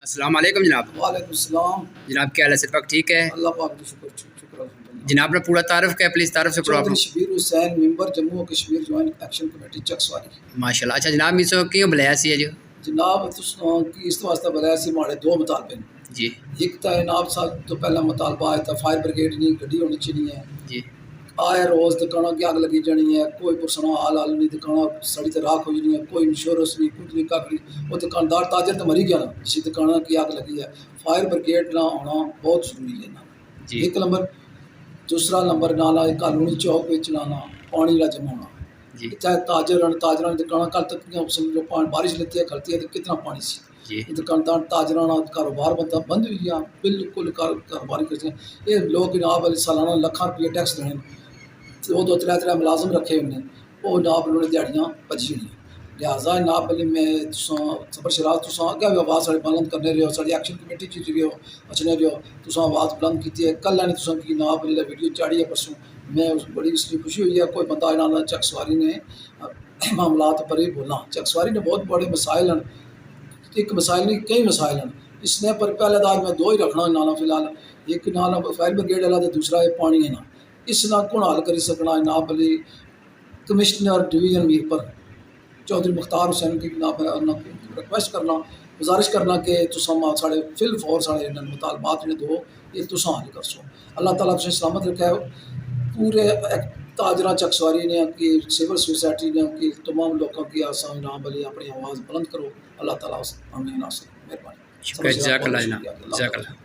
अस्सलाम वालेकुम जनाब। वालेकुम सलाम। जनाब क्या हाल है? सिर्फ ठीक है अल्लाह पाक का शुक्र शुक्र अल्हम्दुलिल्लाह। जनाब, अपना पूरा तारुफ क्या प्लीज़ तारुफ से करो चौधरी आप। शबीर हुसैन मेंबर जम्मू और Kashmir joint action committee Chakswari. माशाल्लाह। अच्छा जनाब, मिसो क्यों बुलाया सी है जो? जनाब कि इस वास्ते बुलाया सी, माड़े दो मुतालबे जी एक तो जनाब साल तो पहला मुतालबा आया था फायर ब्रिगेड नहीं गड्डी होनी चाहिए है। जी आए रोज़ दुकानों की आग लगी जानी है, कोई पुरसना हाल हाल नहीं, दुकान सड़ी तो राख हो जानी है, कोई इंश्योरेंस नहीं, कुछ नहीं काकड़ी। वो दुकानदार ताजर तो मरी गया ना, जिस दुकान की आग लगी है। फायर ब्रिगेड ना होना बहुत ज़रूरी है ना। जी एक नंबर, दूसरा नंबर नाला कानूनी चौक में चलाना, पानी का जमाना। जी चाहे ताजर दुकान कल तक समझ लो बारिश लेती है खलती है तो कितना पानी सी। जी ये दुकानदार ताजराना कारोबार बनता बंद हुई गया, बिल्कुल कारोबार करते हैं। ये लोग जनाब सालाना लखा रुपये टैक्स देने, दो दो त्रै त्रै मुलाजम रखे हुए, वो जनाब उन्होंने दिहाड़ियाँ बची हुई। लिहाजा जनाब मैं सरफराज तुम अगर भी आवाज़ साढ़े बुलंद करने रहे हो, साड़ी एक्शन कमेटी च रहे हो अचने रहे हो, तुम आवाज़ बुलंद की है। कल ने तुम की जनाब वीडियो चाड़ी है परसों, मैं उस बड़ी इसलिए खुशी हुई है। कोई बंदा इन्होंने चकसवारी ने मामलात पर ही बोलना। चकसवारी ने बहुत बड़े मसाइल हैं, एक मसाइल नहीं कई मसाइल हैं। इसने पर पहले दाज मैं दो ही रखना नाला फिलहाल, एक नाला फायर ब्रिगेड वाला तो दूसरा है पानी है ना। इस ना कौन हल करी सकना ना भले कमिश्नर डिवीजन मीर पर चौधरी मुख्तार हुसैन की रिक्वेस्ट करना, गुजारिश करना कि तुम साढ़े फिल फौर साढ़े मुतालबात ने दो ये तुम हल कर सो। अल्लाह ताला तुझे सलामत रखे। पूरे ताजरा चकसवारी ने कि सिविल सोसाइटी ने कि तमाम लोगों की आसान ना भले अपनी आवाज़ बुलंद करो। अल्लाह ताला हमें नासिर मेहरबानी। शुक्रिया। बहुत जज़ाकल्लाह शुक्रिया जनाब, अल्लाह ताला। जज़ाकल्लाह।